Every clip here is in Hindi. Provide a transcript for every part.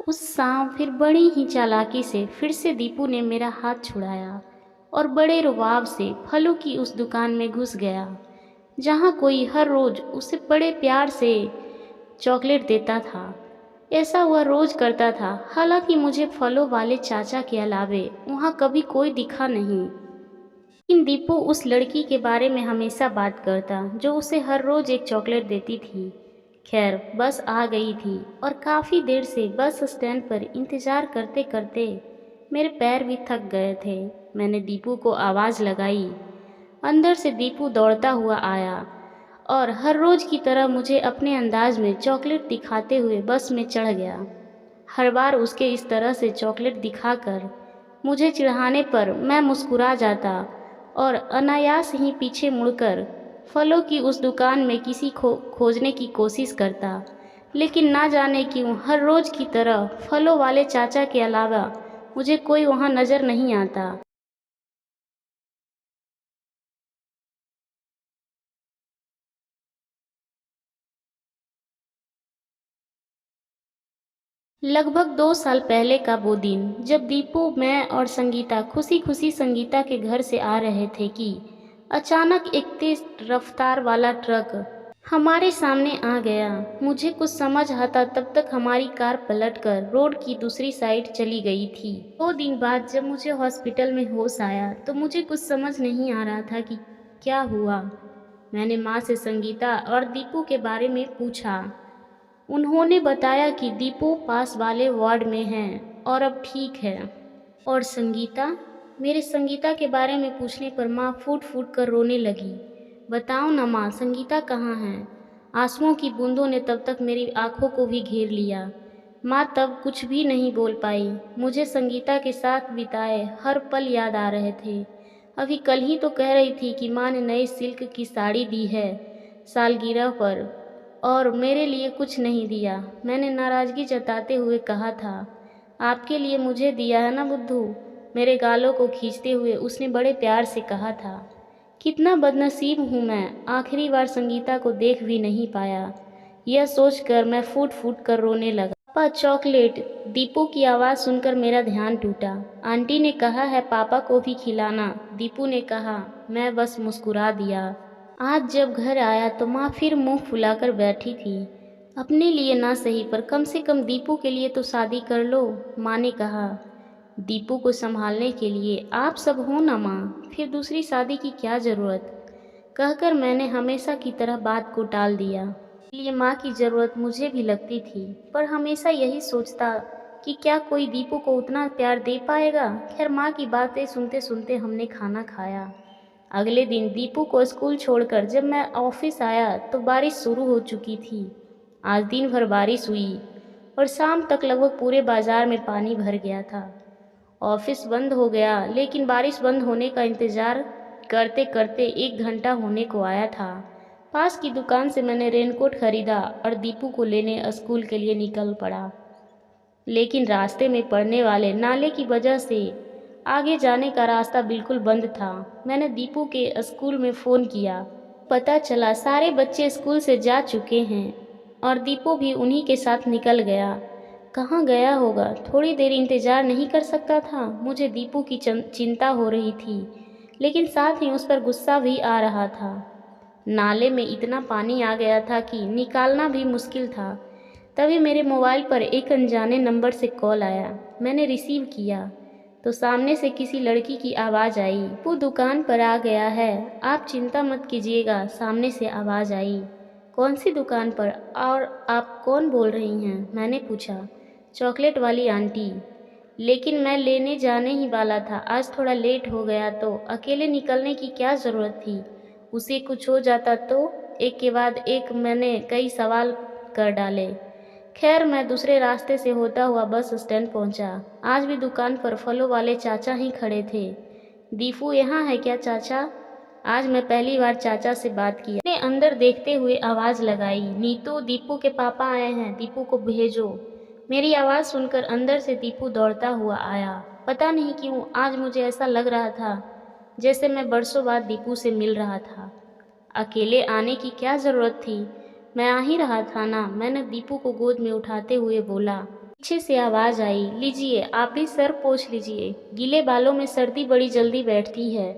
उस शाम फिर बड़ी ही चालाकी से फिर से दीपू ने मेरा हाथ छुड़ाया और बड़े रुआब से फलों की उस दुकान में घुस गया जहाँ कोई हर रोज़ उसे बड़े प्यार से चॉकलेट देता था। ऐसा वह रोज़ करता था, हालांकि मुझे फलों वाले चाचा के अलावे वहाँ कभी कोई दिखा नहीं। लेकिन दीपू उस लड़की के बारे में हमेशा बात करता जो उसे हर रोज़ एक चॉकलेट देती थी। खैर बस आ गई थी और काफ़ी देर से बस स्टैंड पर इंतज़ार करते करते मेरे पैर भी थक गए थे। मैंने दीपू को आवाज़ लगाई। अंदर से दीपू दौड़ता हुआ आया और हर रोज़ की तरह मुझे अपने अंदाज में चॉकलेट दिखाते हुए बस में चढ़ गया। हर बार उसके इस तरह से चॉकलेट दिखाकर मुझे चिढ़ाने पर मैं मुस्कुरा जाता और अनायास ही पीछे मुड़कर फलों की उस दुकान में किसी को खोजने की कोशिश करता। लेकिन ना जाने क्यों हर रोज़ की तरह फलों वाले चाचा के अलावा मुझे कोई वहाँ नज़र नहीं आता। लगभग 2 साल पहले का वो दिन जब दीपू, मैं और संगीता खुशी खुशी संगीता के घर से आ रहे थे कि अचानक एक तेज रफ्तार वाला ट्रक हमारे सामने आ गया। मुझे कुछ समझ आता तब तक हमारी कार पलटकर रोड की दूसरी साइड चली गई थी। 2 दिन बाद जब मुझे हॉस्पिटल में होश आया तो मुझे कुछ समझ नहीं आ रहा था कि क्या हुआ। मैंने माँ से संगीता और दीपू के बारे में पूछा। उन्होंने बताया कि दीपू पास वाले वार्ड में हैं और अब ठीक है। और संगीता, मेरे संगीता के बारे में पूछने पर माँ फूट फूट कर रोने लगी। बताओ ना माँ, संगीता कहाँ है? आंसुओं की बूंदों ने तब तक मेरी आंखों को भी घेर लिया। माँ तब कुछ भी नहीं बोल पाई। मुझे संगीता के साथ बिताए हर पल याद आ रहे थे। अभी कल ही तो कह रही थी कि माँ ने नई सिल्क की साड़ी दी है सालगिरह पर और मेरे लिए कुछ नहीं दिया। मैंने नाराज़गी जताते हुए कहा था, आपके लिए मुझे दिया है ना बुद्धू। मेरे गालों को खींचते हुए उसने बड़े प्यार से कहा था। कितना बदनसीब हूँ मैं, आखिरी बार संगीता को देख भी नहीं पाया। यह सोचकर मैं फूट फूट कर रोने लगा। पापा चॉकलेट। दीपू की आवाज़ सुनकर मेरा ध्यान टूटा। आंटी ने कहा है पापा को भी खिलाना, दीपू ने कहा। मैं बस मुस्कुरा दिया। आज जब घर आया तो माँ फिर मुंह फुलाकर बैठी थी। अपने लिए ना सही पर कम से कम दीपू के लिए तो शादी कर लो, माँ ने कहा। दीपू को संभालने के लिए आप सब हो ना माँ, फिर दूसरी शादी की क्या ज़रूरत, कहकर मैंने हमेशा की तरह बात को टाल दिया। इसलिए माँ की ज़रूरत मुझे भी लगती थी, पर हमेशा यही सोचता कि क्या कोई दीपू को उतना प्यार दे पाएगा। खैर माँ की बातें सुनते सुनते हमने खाना खाया। अगले दिन दीपू को स्कूल छोड़कर जब मैं ऑफिस आया तो बारिश शुरू हो चुकी थी। आज दिन भर बारिश हुई और शाम तक लगभग पूरे बाजार में पानी भर गया था। ऑफिस बंद हो गया, लेकिन बारिश बंद होने का इंतज़ार करते करते 1 घंटा होने को आया था। पास की दुकान से मैंने रेनकोट खरीदा और दीपू को लेने स्कूल के लिए निकल पड़ा। लेकिन रास्ते में पड़ने वाले नाले की वजह से आगे जाने का रास्ता बिल्कुल बंद था। मैंने दीपू के स्कूल में फ़ोन किया। पता चला सारे बच्चे स्कूल से जा चुके हैं और दीपू भी उन्हीं के साथ निकल गया। कहाँ गया होगा? थोड़ी देर इंतज़ार नहीं कर सकता था? मुझे दीपू की चिंता हो रही थी, लेकिन साथ ही उस पर गुस्सा भी आ रहा था। नाले में इतना पानी आ गया था कि निकालना भी मुश्किल था। तभी मेरे मोबाइल पर एक अनजाने नंबर से कॉल आया। मैंने रिसीव किया तो सामने से किसी लड़की की आवाज़ आई। वो दुकान पर आ गया है, आप चिंता मत कीजिएगा, सामने से आवाज़ आई। कौन सी दुकान पर और आप कौन बोल रही हैं? मैंने पूछा। चॉकलेट वाली आंटी। लेकिन मैं लेने जाने ही वाला था, आज थोड़ा लेट हो गया तो अकेले निकलने की क्या ज़रूरत थी? उसे कुछ हो जाता तो? एक के बाद एक मैंने कई सवाल कर डाले। खैर मैं दूसरे रास्ते से होता हुआ बस स्टैंड पहुंचा। आज भी दुकान पर फलों वाले चाचा ही खड़े थे। दीपू यहाँ है क्या चाचा? आज मैं पहली बार चाचा से बात किया। मैंने अंदर देखते हुए आवाज़ लगाई, नीतू दीपू के पापा आए हैं, दीपू को भेजो। मेरी आवाज़ सुनकर अंदर से दीपू दौड़ता हुआ आया। पता नहीं क्यों आज मुझे ऐसा लग रहा था जैसे मैं बरसों बाद दीपू से मिल रहा था। अकेले आने की क्या ज़रूरत थी? मैं आ ही रहा था ना, मैंने दीपू को गोद में उठाते हुए बोला। पीछे से आवाज़ आई, लीजिए आप भी सर पोंछ लीजिए, गीले बालों में सर्दी बड़ी जल्दी बैठती है।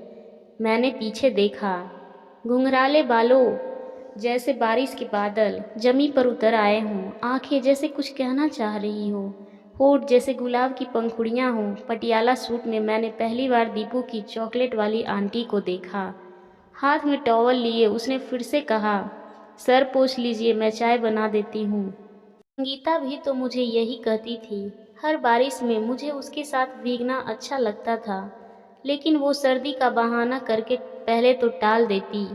मैंने पीछे देखा। घुंघराले बालों जैसे बारिश के बादल जमी पर उतर आए हों, आंखें जैसे कुछ कहना चाह रही हो, होठ जैसे गुलाब की पंखुड़ियाँ हों। पटियाला सूट में मैंने पहली बार दीपू की चॉकलेट वाली आंटी को देखा। हाथ में टॉवल लिए उसने फिर से कहा, सर पोंछ लीजिए, मैं चाय बना देती हूँ। संगीता भी तो मुझे यही कहती थी। हर बारिश में मुझे उसके साथ भीगना अच्छा लगता था, लेकिन वो सर्दी का बहाना करके पहले तो टाल देती,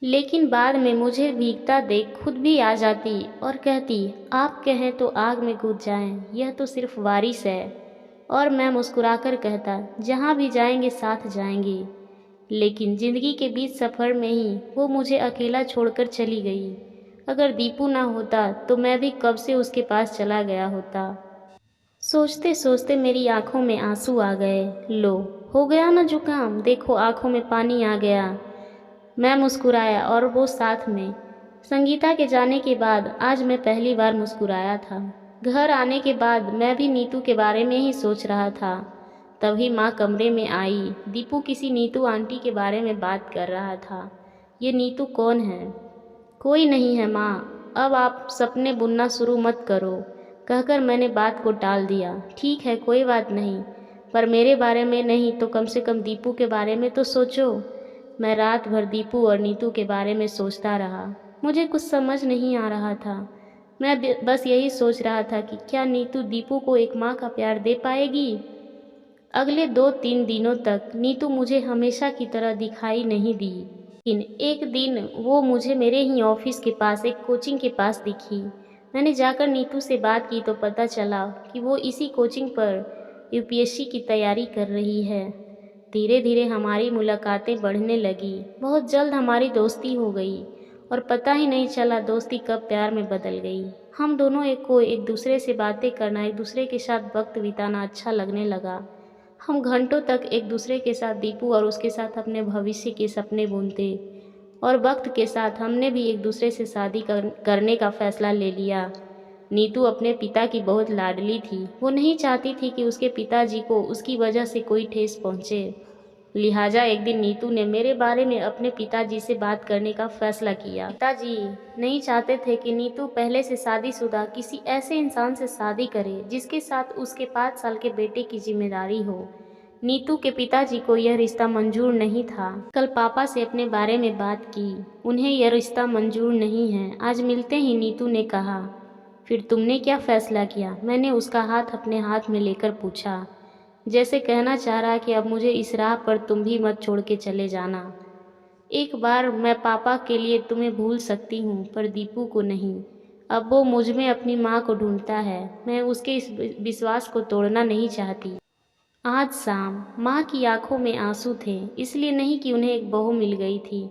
लेकिन बाद में मुझे भीगता देख खुद भी आ जाती और कहती, आप कहें तो आग में कूद जाएं, यह तो सिर्फ बारिश है। और मैं मुस्कुराकर कहता, जहाँ भी जाएंगे साथ जाएंगे। लेकिन जिंदगी के बीच सफ़र में ही वो मुझे अकेला छोड़कर चली गई। अगर दीपू ना होता तो मैं भी कब से उसके पास चला गया होता। सोचते सोचते मेरी आंखों में आंसू आ गए। लो, हो गया ना जुकाम, देखो आंखों में पानी आ गया। मैं मुस्कुराया और वो साथ में। संगीता के जाने के बाद आज मैं पहली बार मुस्कुराया था। घर आने के बाद मैं भी नीतू के बारे में ही सोच रहा था। तभी माँ कमरे में आई। दीपू किसी नीतू आंटी के बारे में बात कर रहा था। ये नीतू कौन है? कोई नहीं है माँ, अब आप सपने बुनना शुरू मत करो, कहकर मैंने बात को टाल दिया। ठीक है, कोई बात नहीं, पर मेरे बारे में नहीं तो कम से कम दीपू के बारे में तो सोचो। मैं रात भर दीपू और नीतू के बारे में सोचता रहा। मुझे कुछ समझ नहीं आ रहा था। मैं बस यही सोच रहा था कि क्या नीतू दीपू को एक माँ का प्यार दे पाएगी। अगले 2-3 दिनों तक नीतू मुझे हमेशा की तरह दिखाई नहीं दी, लेकिन एक दिन वो मुझे मेरे ही ऑफिस के पास एक कोचिंग के पास दिखी। मैंने जाकर नीतू से बात की तो पता चला कि वो इसी कोचिंग पर यूपीएससी की तैयारी कर रही है। धीरे धीरे हमारी मुलाकातें बढ़ने लगी। बहुत जल्द हमारी दोस्ती हो गई और पता ही नहीं चला दोस्ती कब प्यार में बदल गई। हम दोनों को एक दूसरे से बातें करना, एक दूसरे के साथ वक्त बिताना अच्छा लगने लगा। हम घंटों तक एक दूसरे के साथ दीपू और उसके साथ अपने भविष्य के सपने बुनते, और वक्त के साथ हमने भी एक दूसरे से शादी करने का फैसला ले लिया। नीतू अपने पिता की बहुत लाडली थी। वो नहीं चाहती थी कि उसके पिताजी को उसकी वजह से कोई ठेस पहुंचे। लिहाजा एक दिन नीतू ने मेरे बारे में अपने पिताजी से बात करने का फैसला किया। पिताजी नहीं चाहते थे कि नीतू पहले से शादीशुदा किसी ऐसे इंसान से शादी करे जिसके साथ उसके 5 साल के बेटे की जिम्मेदारी हो। नीतू के पिताजी को यह रिश्ता मंजूर नहीं था। कल पापा से अपने बारे में बात की, उन्हें यह रिश्ता मंजूर नहीं है। आज मिलते ही नीतू ने कहा, फिर तुमने क्या फैसला किया? मैंने उसका हाथ अपने हाथ में लेकर पूछा, जैसे कहना चाह रहा कि अब मुझे इस राह पर तुम भी मत छोड़ के चले जाना। एक बार मैं पापा के लिए तुम्हें भूल सकती हूँ, पर दीपू को नहीं। अब वो मुझ में अपनी माँ को ढूंढता है। मैं उसके इस विश्वास को तोड़ना नहीं चाहती। आज शाम माँ की आंखों में आंसू थे, इसलिए नहीं कि उन्हें एक बहू मिल गई थी,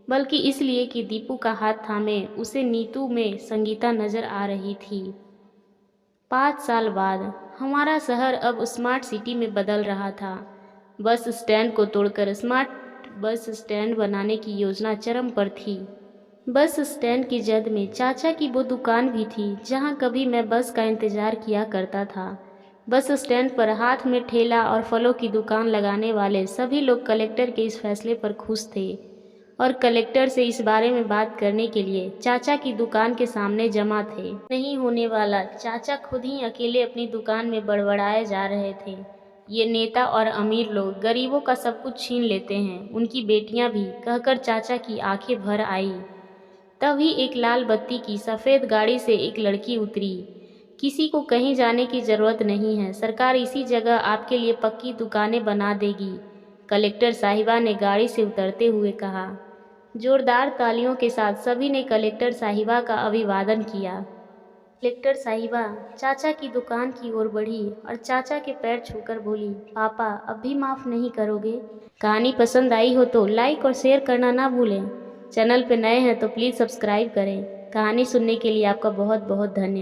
बल्कि इसलिए कि दीपू का हाथ थामे उसे नीतू में संगीता नजर आ रही थी। 5 साल बाद हमारा शहर अब स्मार्ट सिटी में बदल रहा था। बस स्टैंड को तोड़कर स्मार्ट बस स्टैंड बनाने की योजना चरम पर थी। बस स्टैंड की जद में चाचा की वो दुकान भी थी जहां कभी मैं बस का इंतज़ार किया करता था। बस स्टैंड पर हाथ में ठेला और फलों की दुकान लगाने वाले सभी लोग कलेक्टर के इस फैसले पर खुश थे और कलेक्टर से इस बारे में बात करने के लिए चाचा की दुकान के सामने जमा थे। नहीं होने वाला, चाचा खुद ही अकेले अपनी दुकान में बड़बड़ाए जा रहे थे। ये नेता और अमीर लोग गरीबों का सब कुछ छीन लेते हैं, उनकी बेटियां भी, कहकर चाचा की आंखें भर आई। तभी एक लाल बत्ती की सफ़ेद गाड़ी से एक लड़की उतरी। किसी को कहीं जाने की ज़रूरत नहीं है, सरकार इसी जगह आपके लिए पक्की दुकानें बना देगी, कलेक्टर साहिबा ने गाड़ी से उतरते हुए कहा। जोरदार तालियों के साथ सभी ने कलेक्टर साहिबा का अभिवादन किया। कलेक्टर साहिबा चाचा की दुकान की ओर बढ़ी और चाचा के पैर छूकर बोली, पापा अब भी माफ़ नहीं करोगे? कहानी पसंद आई हो तो लाइक और शेयर करना ना भूलें। चैनल पे नए हैं तो प्लीज़ सब्सक्राइब करें। कहानी सुनने के लिए आपका बहुत बहुत धन्यवाद।